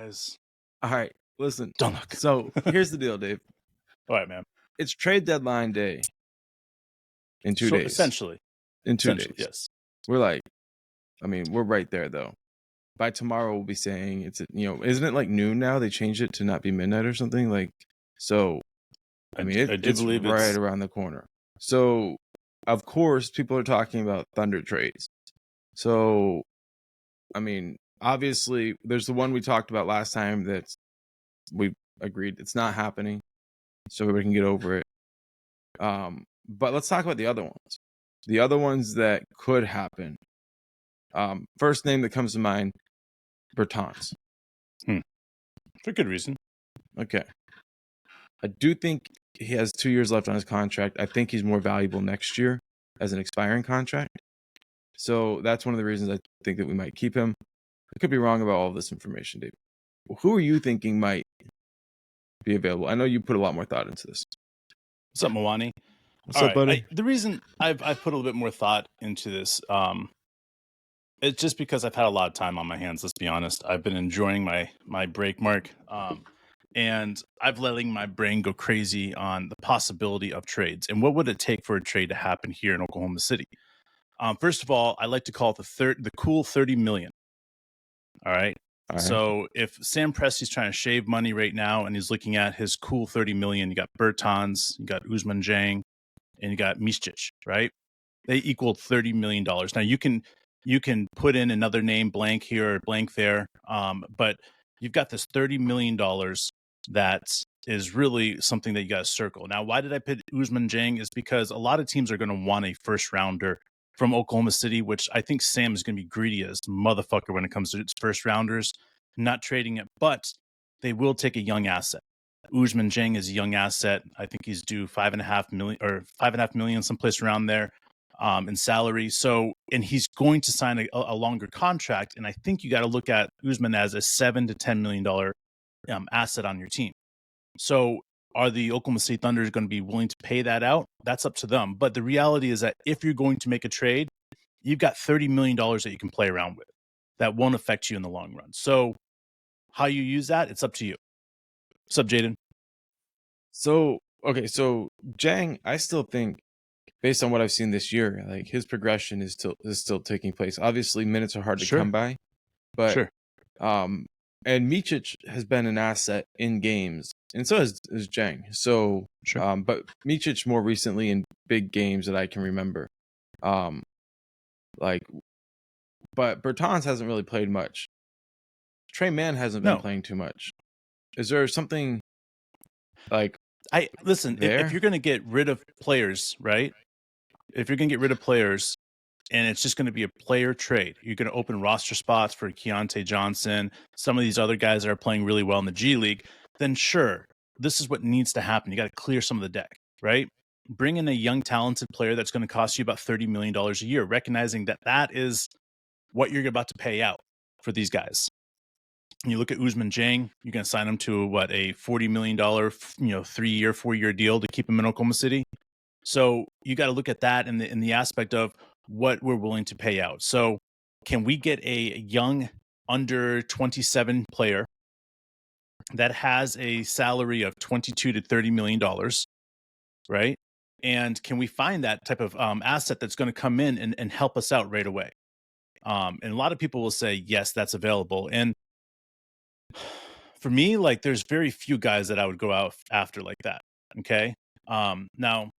guys. All right, listen. Don't look. So here's the deal, Dave. All right, man. It's trade deadline day in 2 days. Essentially. In 2 days. Yes. We're right there though. By tomorrow, we'll be saying isn't it like noon now? They changed it to not be midnight or something like. So, I do it's believe right around the corner. So, of course, people are talking about Thunder trades. So, obviously, there's the one we talked about last time that we agreed it's not happening, so we can get over it. But let's talk about the other ones. The other ones that could happen. First name that comes to mind, Bertans. For good reason. Okay. I do think he has 2 years left on his contract. I think he's more valuable next year as an expiring contract. So that's one of the reasons I think that we might keep him. I could be wrong about all of this information, Dave. Who are you thinking might be available? I know you put a lot more thought into this. What's up, Mwani? What's up, buddy? The reason I've put a little bit more thought into this, it's just because I've had a lot of time on my hands. Let's be honest. I've been enjoying my break, Mark, and I've letting my brain go crazy on the possibility of trades and what would it take for a trade to happen here in Oklahoma City. First of all, I like to call it the cool 30 million. All right. So if Sam Presti's trying to shave money right now and he's looking at his cool 30 million, you got Bertans, you got Ousmane Dieng, and you got Micic, right? They equaled $30 million. Now you can put in another name blank here or blank there, but you've got this $30 million that is really something that you got to circle. Now, why did I put Ousmane Dieng? Is because a lot of teams are going to want a first rounder from Oklahoma City, which I think Sam is going to be greedy as motherfucker when it comes to its first rounders, not trading it, but they will take a young asset. Ousmane Dieng is a young asset. I think he's due $5.5 million, someplace around there, in salary. So, and he's going to sign a longer contract. And I think you got to look at Ousmane as a $7 to $10 million asset on your team. So, are the Oklahoma City Thunder going to be willing to pay that out? That's up to them. But the reality is that if you're going to make a trade, you've got $30 million that you can play around with. That won't affect you in the long run. So how you use that, it's up to you. What's up, Jaden? So Dieng, I still think, based on what I've seen this year, like his progression is still taking place. Obviously, minutes are hard to come by, but and Micic has been an asset in games, and so is Dieng. So, but Micic more recently in big games that I can remember, but Bertans hasn't really played much. Trey Mann hasn't been playing too much. Is there something like if you're going to get rid of players, right? If you're going to get rid of players, and it's just going to be a player trade. You're going to open roster spots for Keontae Johnson, some of these other guys that are playing really well in the G League, then sure, this is what needs to happen. You got to clear some of the deck, right? Bring in a young, talented player that's going to cost you about $30 million a year, recognizing that is what you're about to pay out for these guys. And you look at Ousmane Dieng, you're going to sign him to a $40 million, 3-year, 4-year deal to keep him in Oklahoma City. So you got to look at that in the aspect of what we're willing to pay out. So can we get a young under 27 player that has a salary of $22 to $30 million, right? And can we find that type of asset that's going to come in and help us out right away? And a lot of people will say, yes, that's available. And for me, there's very few guys that I would go out after like that. Okay. Now,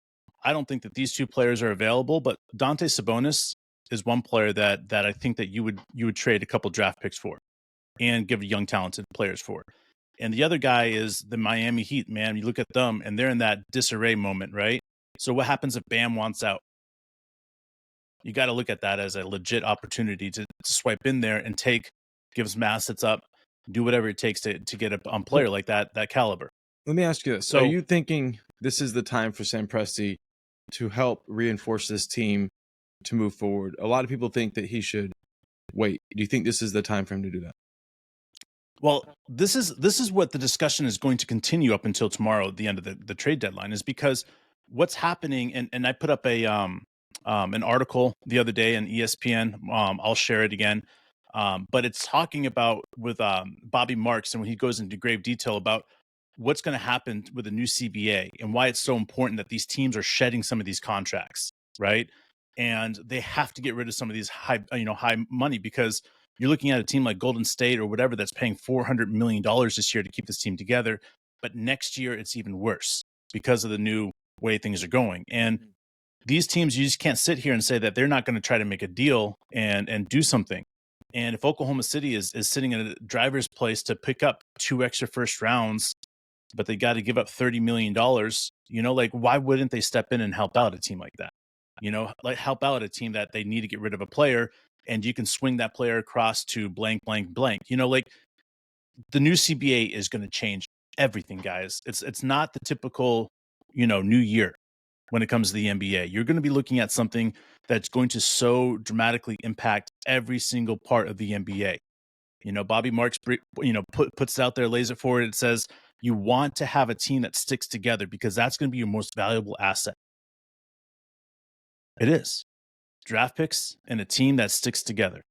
I don't think that these two players are available, but Dante Sabonis is one player that I think that you would trade a couple draft picks for and give young talented players for. And the other guy is the Miami Heat, man. You look at them and they're in that disarray moment, right? So what happens if Bam wants out? You got to look at that as a legit opportunity to swipe in there and give some assets up, do whatever it takes to get a player like that caliber. Let me ask you this. So, are you thinking this is the time for Sam Presti to help reinforce this team to move forward? A lot of people think that he should wait. Do you think this is the time for him to do that? Well, this is what the discussion is going to continue up until tomorrow at the end of the trade deadline, is because what's happening, and I put up an article the other day on ESPN. I'll share it again. But it's talking about with Bobby Marks, and when he goes into grave detail about what's going to happen with the new CBA and why it's so important that these teams are shedding some of these contracts, right? And they have to get rid of some of these high money, because you're looking at a team like Golden State or whatever that's paying $400 million this year to keep this team together. But next year, it's even worse because of the new way things are going. And these teams, you just can't sit here and say that they're not going to try to make a deal and do something. And if Oklahoma City is sitting in a driver's place to pick up 2 extra first rounds, but they got to give up $30 million, like, why wouldn't they step in and help out a team like that? Like, help out a team that they need to get rid of a player, and you can swing that player across to blank, blank, blank. Like, the new CBA is going to change everything, guys. It's not the typical, new year when it comes to the NBA. You're going to be looking at something that's going to so dramatically impact every single part of the NBA. Bobby Marks, puts it out there, lays it forward. It says you want to have a team that sticks together because that's going to be your most valuable asset. It is draft picks and a team that sticks together.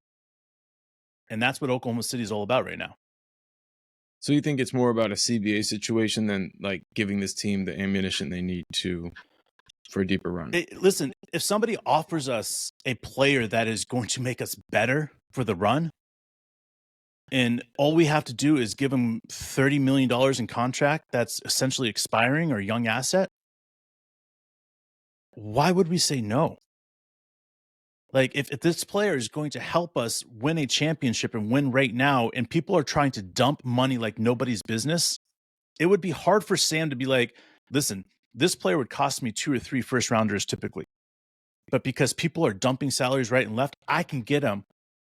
And that's what Oklahoma City is all about right now. So you think it's more about a CBA situation than like giving this team the ammunition they need for a deeper run? Listen, if somebody offers us a player that is going to make us better for the run, and all we have to do is give them $30 million in contract that's essentially expiring, or young asset, why would we say no? Like, if this player is going to help us win a championship and win right now, and people are trying to dump money like nobody's business, it would be hard for Sam to be like, listen, this player would cost me 2 or 3 first rounders typically. But because people are dumping salaries right and left, I can get them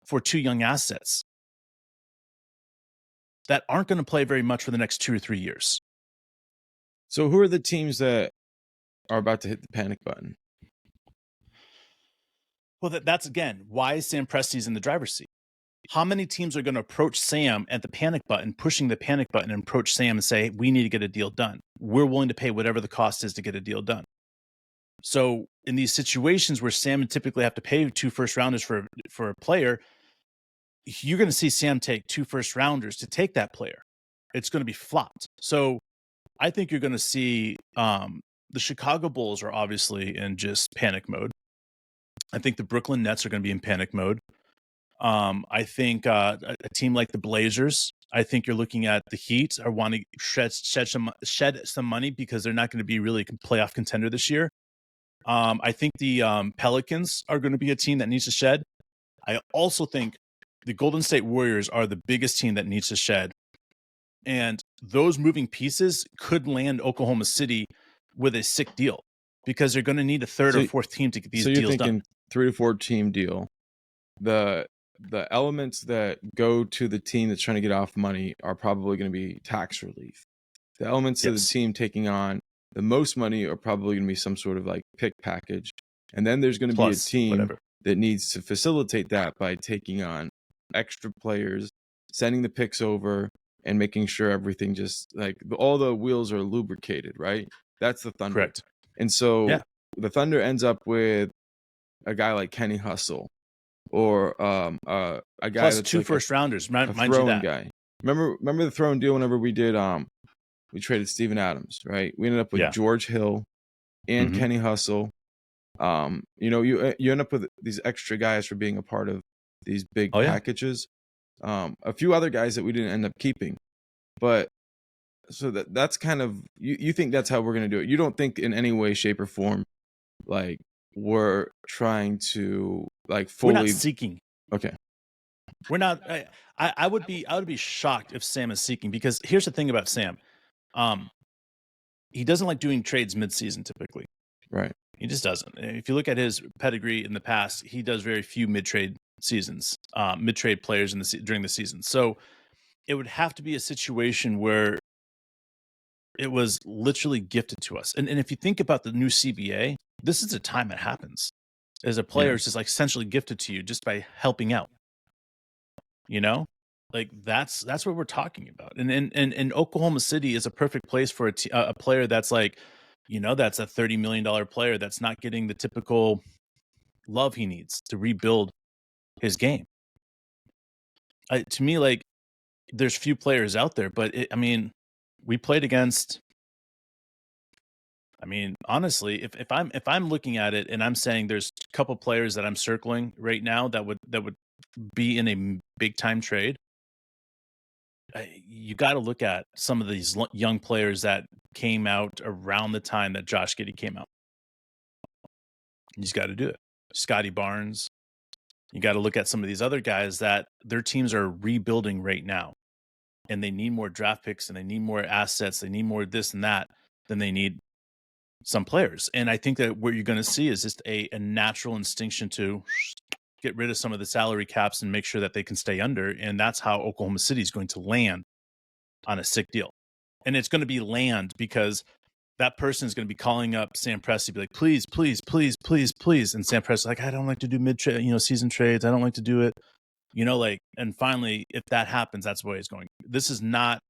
for 2 young assets that aren't going to play very much for the next 2 or 3 years. So who are the teams that are about to hit the panic button? Well, that's, again, why Sam Presti's in the driver's seat. How many teams are going to approach Sam at the panic button, pushing the panic button, and approach Sam and say, we need to get a deal done. We're willing to pay whatever the cost is to get a deal done. So in these situations where Sam would typically have to pay 2 first rounders for a player, you're going to see Sam take 2 first rounders to take that player. It's going to be flopped. So I think you're going to see the Chicago Bulls are obviously in just panic mode. I think the Brooklyn Nets are going to be in panic mode. I think a team like the Blazers, I think you're looking at the Heat are wanting to shed some money because they're not going to be really a playoff contender this year. I think the Pelicans are going to be a team that needs to shed. I also think the Golden State Warriors are the biggest team that needs to shed. And those moving pieces could land Oklahoma City with a sick deal, because they're going to need a third or fourth team to get these deals done. So you're thinking 3 to 4 team deal. The elements that go to the team that's trying to get off money are probably going to be tax relief. The elements of the team taking on the most money are probably going to be some sort of like pick package. And then there's going to be a team that needs to facilitate that by taking on extra players, sending the picks over, and making sure everything just like all the wheels are lubricated, right? That's the Thunder. Correct. And so the Thunder ends up with a guy like Kenny Hustle, or a guy plus that's 2 like first rounders. Mind you that guy. Remember the throwing deal whenever we did we traded Steven Adams, right? We ended up with George Hill and Kenny Hustle. You end up with these extra guys for being a part of these big packages. A few other guys that we didn't end up keeping, but so that's kind of you think that's how we're going to do it. You don't think in any way, shape, or form like we're trying to like fully. We're not seeking. Okay. We're not. I would be shocked if Sam is seeking, because here's the thing about Sam. He doesn't like doing trades mid-season typically. Right. He just doesn't. If you look at his pedigree in the past, he does very few mid-trade seasons, mid-trade players during the season. So it would have to be a situation where it was literally gifted to us. And if you think about the new CBA, this is a time it happens. As a player, it's just like essentially gifted to you just by helping out. Like that's what we're talking about. And Oklahoma City is a perfect place for a player that's like, that's a $30 million player that's not getting the typical love he needs to rebuild his game. To me, like, there's few players out there, but I mean, we played against. I mean, honestly, if I'm looking at it and I'm saying there's a couple players that I'm circling right now that would be in a big time trade, you got to look at some of these young players that came out around the time that Josh Giddey came out. You just got to do it. Scotty Barnes. You got to look at some of these other guys that their teams are rebuilding right now, and they need more draft picks and they need more assets. They need more this and that than they need some players. And I think that what you're going to see is just a natural instinction to get rid of some of the salary caps and make sure that they can stay under. And that's how Oklahoma City is going to land on a sick deal. And it's going to be land because that person is going to be calling up Sam Presti, be like, please, please, please, please, please. And Sam Presti, like, I don't like to do season trades. I don't like to do it. And finally, if that happens, that's the way it's going. This is not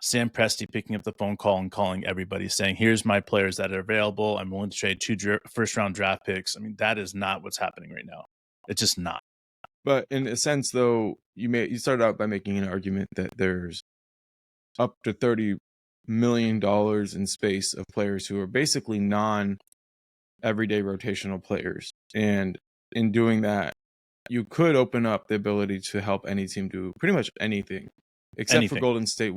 Sam Presti picking up the phone call and calling everybody saying, here's my players that are available. I'm willing to trade 2 first-round draft picks. I mean, that is not what's happening right now. It's just not. But in a sense, though, you started out by making an argument that there's up to $30 million in space of players who are basically non-everyday rotational players. And in doing that, you could open up the ability to help any team do pretty much anything, except for Golden State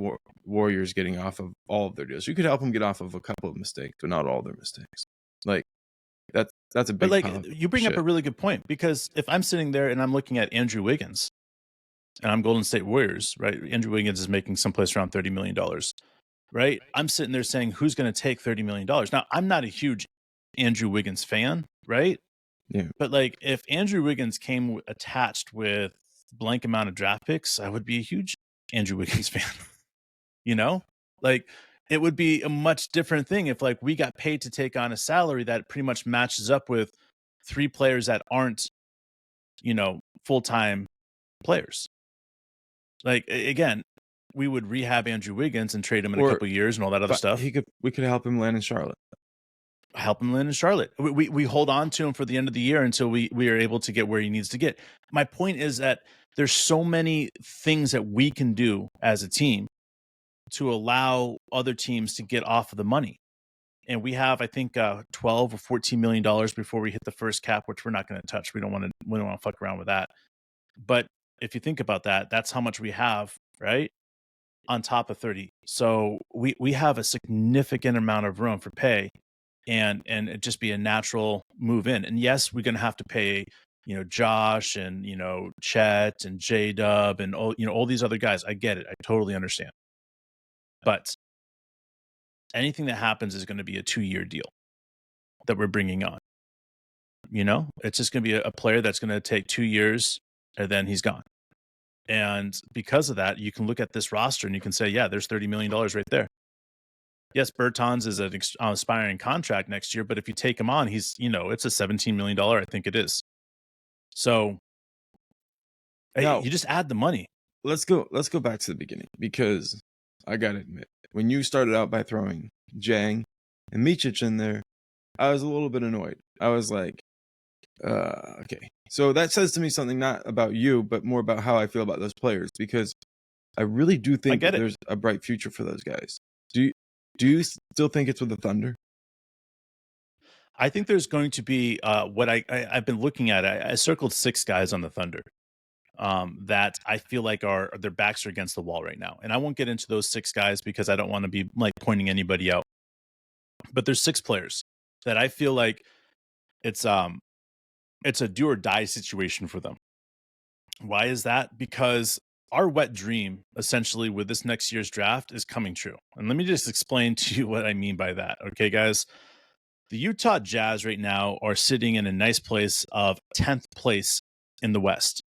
Warriors getting off of all of their deals. You could help them get off of a couple of mistakes, but not all their mistakes. Like, that's a big. But like, you bring up a really good point, because if I'm sitting there and I'm looking at Andrew Wiggins and I'm Golden State Warriors, right? Andrew Wiggins is making someplace around $30 million, right? I'm sitting there saying, who's going to take $30 million? Now, I'm not a huge Andrew Wiggins fan, right? Yeah. But like, if Andrew Wiggins came attached with blank amount of draft picks, I would be a huge Andrew Wiggins fan. Like, it would be a much different thing if like we got paid to take on a salary that pretty much matches up with 3 players that aren't, full-time players. Like, again, we would rehab Andrew Wiggins and trade him in a couple of years and all that other stuff. We could help him land in Charlotte. We hold on to him for the end of the year until we are able to get where he needs to get. My point is that there's so many things that we can do as a team to allow other teams to get off of the money. And we have, I think, $12 or $14 million before we hit the first cap, which we're not going to touch. We don't want to fuck around with that. But if you think about that, that's how much we have, right? On top of 30. So we have a significant amount of room for pay, and it just be a natural move in. And yes, we're going to have to pay, Josh and, Chet and J-Dub and all these other guys. I get it. I totally understand. But anything that happens is going to be a 2-year deal that we're bringing on. It's just going to be a player that's going to take 2 years and then he's gone. And because of that, you can look at this roster and you can say, yeah, there's $30 million right there. Yes, Bertans is an aspiring contract next year, but if you take him on, he's, it's a $17 million, I think it is. So now, you just add the money. Let's go back to the beginning, because I got to admit, when you started out by throwing Jang and Micic in there, I was a little bit annoyed. I was like, okay. So that says to me something not about you, but more about how I feel about those players, because I really do think that there's a bright future for those guys. Do you still think it's with the Thunder? I think there's going to be what I've been looking at. I circled 6 guys on the Thunder that I feel like their backs are against the wall right now. And I won't get into those 6 guys because I don't want to be like pointing anybody out. But there's 6 players that I feel like it's a do or die situation for them. Why is that? Because our wet dream, essentially, with this next year's draft is coming true. And let me just explain to you what I mean by that. Okay, guys? The Utah Jazz right now are sitting in a nice place of 10th place in the West.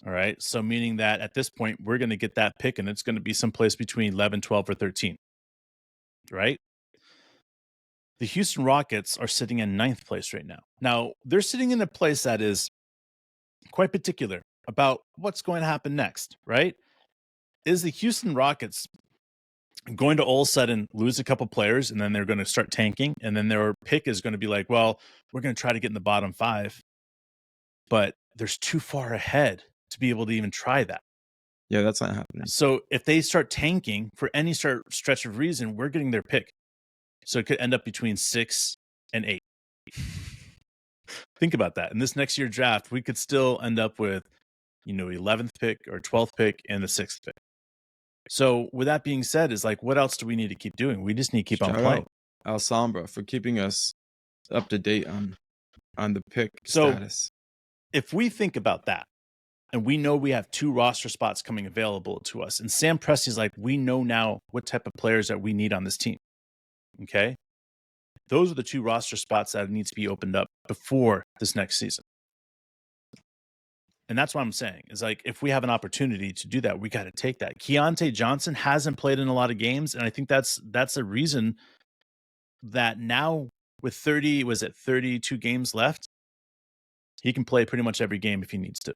All right. So meaning that at this point, we're going to get that pick and it's going to be someplace between 11, 12, or 13. Right? The Houston Rockets are sitting in 9th place right now. Now, they're sitting in a place that is quite particular about what's going to happen next, right? Is the Houston Rockets going to all of a sudden lose a couple players and then they're going to start tanking, and then their pick is going to be like, well, we're going to try to get in the bottom 5, but there's too far ahead to be able to even try that. Yeah, that's not happening. So if they start tanking for any stretch of reason, we're getting their pick. So it could end up between 6 and 8. Think about that. In this next year draft, we could still end up with, 11th pick or 12th pick and the 6th pick. So with that being said, is like, what else do we need to keep doing? We just need to keep on playing. Alhambra for keeping us up to date on the pick status. If we think about that, and we know we have 2 roster spots coming available to us, and Sam Presti's like, we know now what type of players that we need on this team. Okay? Those are the 2 roster spots that need to be opened up before this next season. And that's what I'm saying, is like, if we have an opportunity to do that, we got to take that. Keontae Johnson hasn't played in a lot of games, and I think that's a reason that now with 32 games left, he can play pretty much every game if he needs to.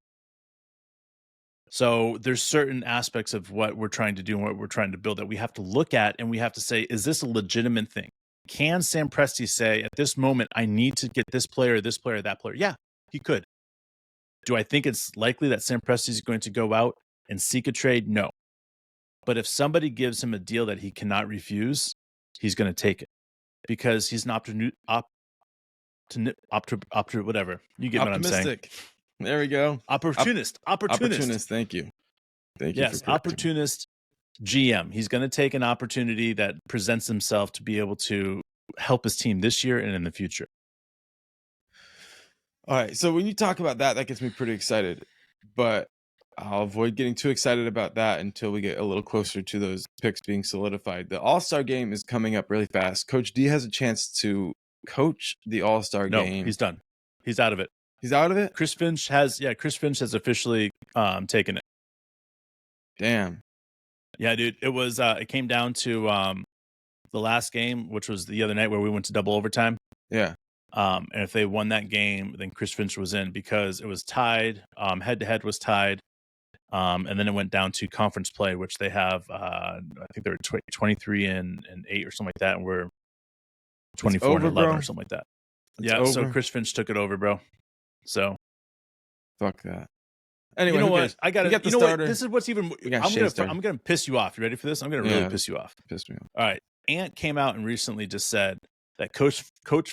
So there's certain aspects of what we're trying to do and what we're trying to build that we have to look at, and we have to say, is this a legitimate thing? Can Sam Presti say, at this moment, I need to get this player, that player? Yeah, he could. Do I think it's likely that Sam Presti is going to go out and seek a trade? No. But if somebody gives him a deal that he cannot refuse, he's going to take it, because he's an whatever. You get what I'm saying. There we go. Opportunist. Thank you. Yes, opportunist GM. He's going to take an opportunity that presents himself to be able to help his team this year and in the future. All right. So when you talk about that gets me pretty excited. But I'll avoid getting too excited about that until we get a little closer to those picks being solidified. The All-Star game is coming up really fast. Coach D has a chance to coach the All-Star game. No, he's done. He's out of it. He's out of it? Chris Finch has officially taken it. Damn. Yeah, dude. It was it came down to the last game, which was the other night where we went to double overtime. Yeah. And if they won that game, then Chris Finch was in, because it was tied. Head to head was tied. And then it went down to conference play, which they have I think they were 23 and 8 or something like that, and we're 24 and 11 or something like that. So Chris Finch took it over, bro. So fuck that. Anyway, you know what? I got the starter. This is what's even. I'm gonna piss you off. You ready for this? I'm gonna really piss you off. Piss me off. All right. Ant came out and recently just said that Coach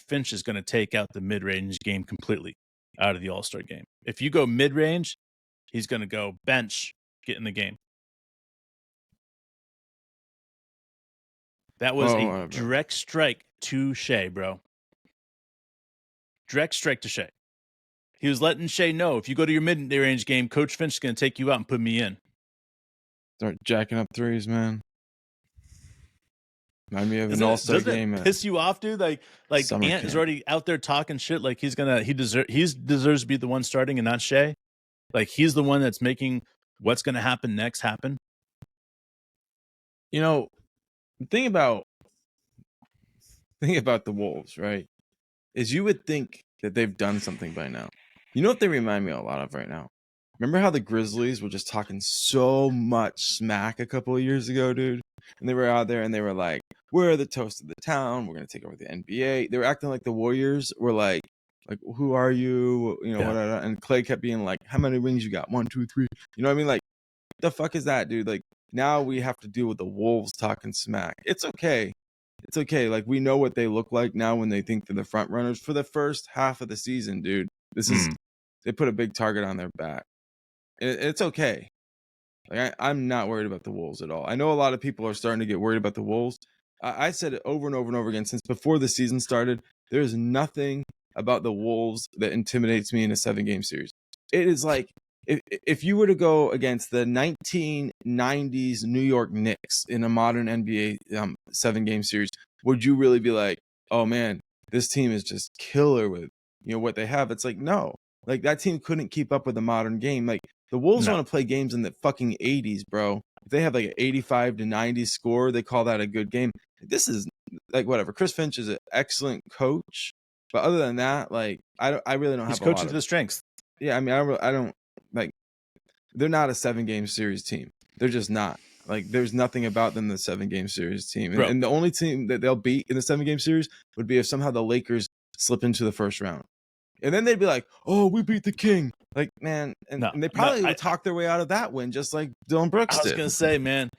Finch is going to take out the mid-range game completely out of the All-Star game. If you go mid-range, he's going to go bench, get in the game. That was a direct strike to Shea, bro. Direct strike to Shea. He was letting Shea know, if you go to your mid-range game, Coach Finch is going to take you out and put me in. Start jacking up threes, man. Remind me of an All-Star game. Does it piss you off, dude? Like Ant is already out there talking shit. Like he deserves to be the one starting and not Shea. Like he's the one that's making what's going to happen next happen. You know, the thing about the Wolves, right, is you would think that they've done something by now. You know what they remind me a lot of right now? Remember how the Grizzlies were just talking so much smack a couple of years ago, dude? And they were out there and they were like, we're the toast of the town. We're going to take over the NBA. They were acting like the Warriors were like, who are you? You know, what? And Clay kept being like, how many rings you got? 1, 2, 3. You know what I mean? Like, what the fuck is that, dude? Like, now we have to deal with the Wolves talking smack. It's okay. It's okay. Like, we know what they look like now when they think they're the front runners for the first half of the season, dude. They put a big target on their back. It's okay. Like, I'm not worried about the Wolves at all. I know a lot of people are starting to get worried about the Wolves. I said it over and over and over again since before the season started. There's nothing about the Wolves that intimidates me in a 7-game series. It is like, if you were to go against the 1990s New York Knicks in a modern NBA 7-game series, would you really be like, oh man, this team is just killer with what they have? It's like, no. Like, that team couldn't keep up with the modern game. Like, the Wolves want to play games in the fucking 80s, bro. If they have like an 85 to 90 score, they call that a good game. This is like whatever. Chris Finch is an excellent coach, but other than that, like I really don't have. He's coaching to the strengths. Yeah, I mean, I don't like. They're not a 7-game series team. They're just not. Like, there's nothing about them the 7-game series team, and the only team that they'll beat in the 7-game series would be if somehow the Lakers slip into the first round. and then they'd be like, "Oh, we beat the king." Like, man, and they probably would talk their way out of that win, just like Dylan Brooks did. I was gonna say, man,